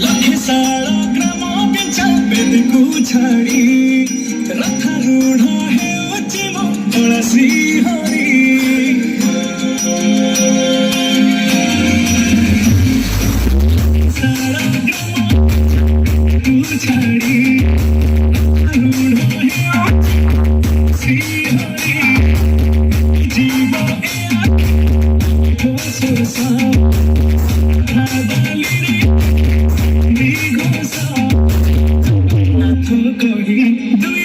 लखे सारा ग्राम बिचा बेद को छाड़ी रथ रूढ़ है उचिम तुलसी हरी सारा ग्राम को छाड़ी रूढ़ है तुलसी हरी जीव सोसा भादली रे गोसा नाथ कही दुई